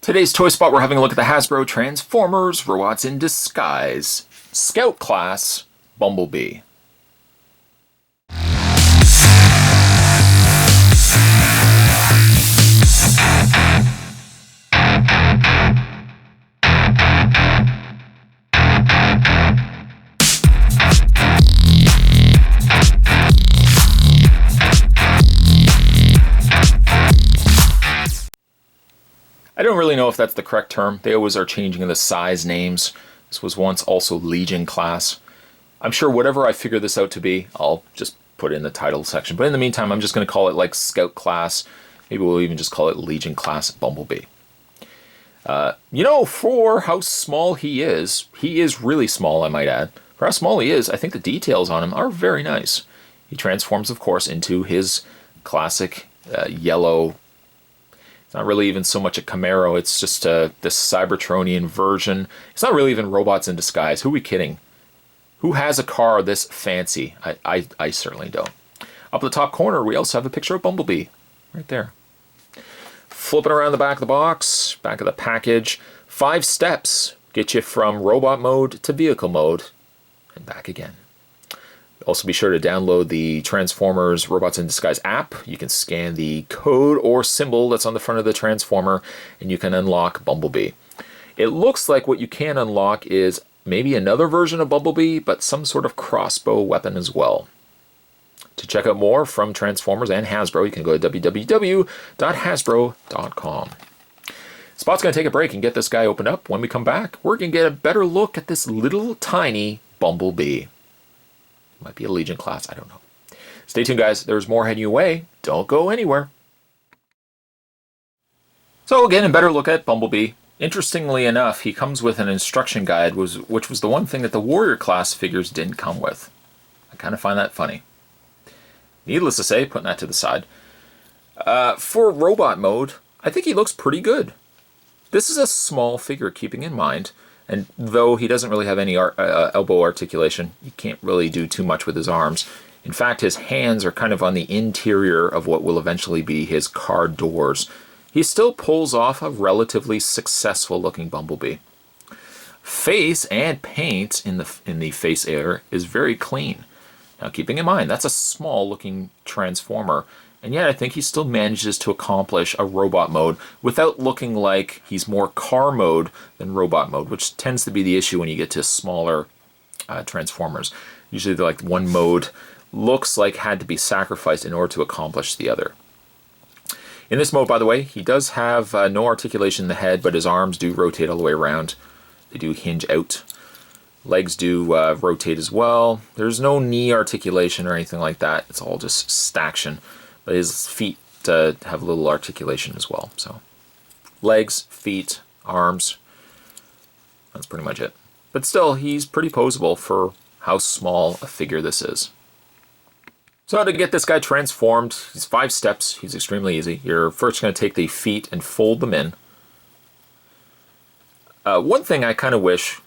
Today's Toy Spot, we're having a look at the Hasbro Transformers Robots in Disguise Scout Class Bumblebee. I don't really know if that's the correct term. They always are changing the size names. This was once also Legion class. I'm sure whatever I figure this out to be, I'll just put it in the title section. But in the meantime, I'm just going to call it like Scout class. Maybe we'll even just call it Legion class Bumblebee. You know, for how small he is really small, I might add. For how small he is, I think the details on him are very nice. He transforms, of course, into his classic yellow. It's not really even so much a Camaro, it's just this Cybertronian version. It's not really even robots in disguise. Who are we kidding? Who has a car this fancy? I certainly don't. Up at the top corner, we also have a picture of Bumblebee. Right there. Flipping around the back of the box, back of the package. 5 steps get you from robot mode to vehicle mode, and back again. Also be sure to download the Transformers Robots in Disguise app. You can scan the code or symbol that's on the front of the Transformer and you can unlock Bumblebee. It looks like what you can unlock is maybe another version of Bumblebee, but some sort of crossbow weapon as well. To check out more from Transformers and Hasbro, you can go to www.hasbro.com. Spot's going to take a break and get this guy opened up. When we come back, we're going to get a better look at this little tiny Bumblebee. Might be a Legion class, I don't know. Stay tuned, guys. There's more heading your way. Don't go anywhere. So again, a better look at Bumblebee. Interestingly enough, he comes with an instruction guide, which was the one thing that the Warrior class figures didn't come with. I kind of find that funny. Needless to say, putting that to the side. For robot mode, I think he looks pretty good. This is a small figure, keeping in mind. And though he doesn't really have any elbow articulation, you can't really do too much with his arms. In fact, his hands are kind of on the interior of what will eventually be his car doors. He still pulls off a relatively successful looking Bumblebee. Face and paint in the face area is very clean. Now keeping in mind, that's a small looking Transformer. And yet I think he still manages to accomplish a robot mode without looking like he's more car mode than robot mode, which tends to be the issue when you get to smaller Transformers. Usually they're like one mode looks like had to be sacrificed in order to accomplish the other. In this mode, by the way, he does have no articulation in the head, but his arms do rotate all the way around. They do hinge out. Legs do rotate as well. There's no knee articulation or anything like that. It's all just staction. But his feet have a little articulation as well. So legs, feet, arms, that's pretty much it. But still, he's pretty posable for how small a figure this is. So to get this guy transformed, he's 5 steps. He's extremely easy. You're first going to take the feet and fold them in. One thing I kind of wish,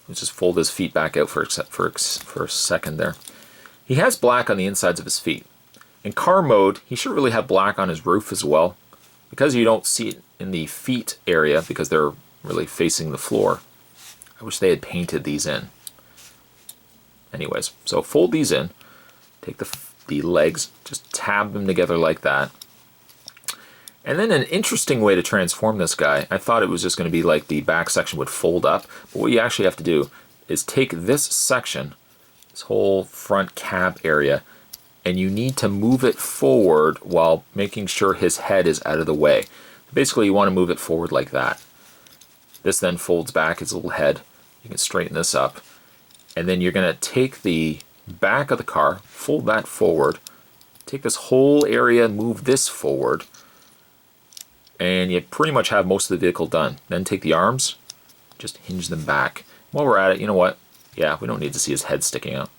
let's just fold his feet back out for a second there. He has black on the insides of his feet. In car mode, he should really have black on his roof as well. Because you don't see it in the feet area, because they're really facing the floor, I wish they had painted these in. Anyways, so fold these in. Take the legs, just tab them together like that. And then an interesting way to transform this guy, I thought it was just going to be like the back section would fold up. But what you actually have to do is take this section, this whole front cab area, and you need to move it forward while making sure his head is out of the way. Basically, you want to move it forward like that. This then folds back his little head. You can straighten this up. And then you're going to take the back of the car, fold that forward, take this whole area, move this forward, and you pretty much have most of the vehicle done. Then take the arms, just hinge them back. While we're at it, you know what? Yeah, we don't need to see his head sticking out.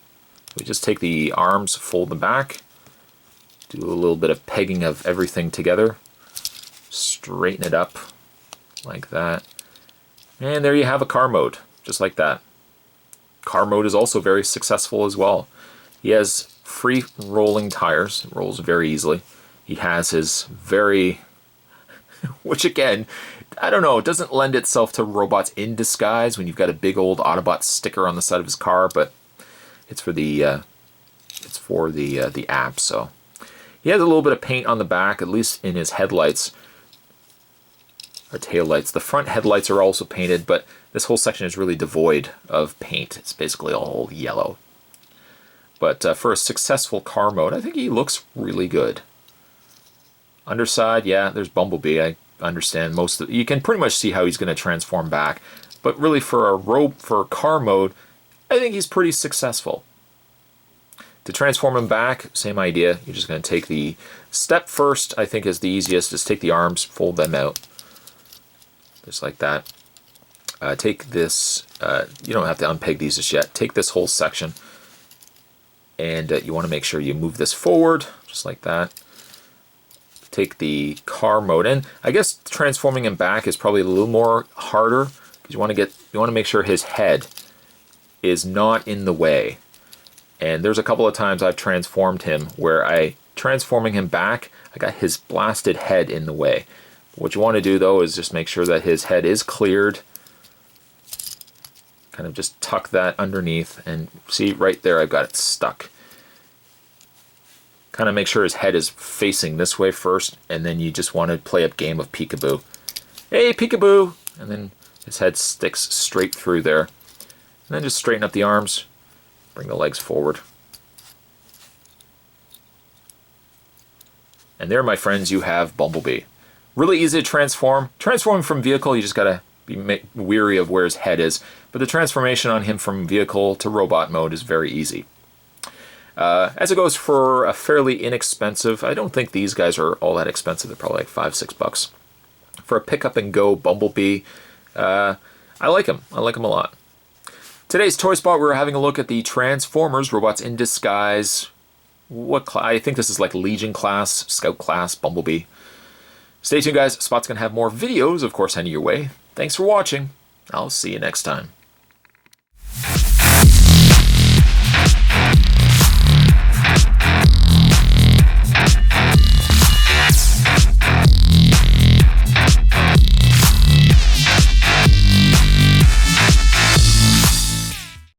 We just take the arms, fold them back, do a little bit of pegging of everything together, straighten it up like that, and there you have a car mode, just like that. Car mode is also very successful as well. He has free rolling tires, rolls very easily. He has his very which again, I don't know, it doesn't lend itself to robots in disguise when you've got a big old Autobot sticker on the side of his car, but it's for the app. So he has a little bit of paint on the back, at least in his headlights or tail lights. The front headlights are also painted, but this whole section is really devoid of paint. It's basically all yellow. But for a successful car mode, I think he looks really good. Underside, yeah, there's Bumblebee. I understand most of you can pretty much see how he's going to transform back. But really for a car mode, I think he's pretty successful. To transform him back, same idea. You're just going to take the step first, I think is the easiest. Just take the arms, fold them out. Just like that. Take this, you don't have to unpeg these just yet. Take this whole section. And you want to make sure you move this forward, just like that. Take the car mode, and I guess transforming him back is probably a little more harder because you want to make sure his head is not in the way. And there's a couple of times I've transformed him where transforming him back, I got his blasted head in the way. What you want to do though is just make sure that his head is cleared. Kind of just tuck that underneath, and see right there I've got it stuck. Kind of make sure his head is facing this way first, and then you just want to play a game of peekaboo. Hey, peekaboo! And then his head sticks straight through there. And then just straighten up the arms, bring the legs forward. And there, my friends, you have Bumblebee. Really easy to transform. Transforming from vehicle, you just gotta be weary of where his head is. But the transformation on him from vehicle to robot mode is very easy. As it goes for a fairly inexpensive, I don't think these guys are all that expensive. They're probably like $5-6. For a pick up and go Bumblebee, I like him. I like him a lot. Today's Toy Spot, we're having a look at the Transformers Robots in Disguise. I think this is like Legion class, Scout class, Bumblebee. Stay tuned, guys. Spot's going to have more videos, of course, heading your way. Thanks for watching. I'll see you next time.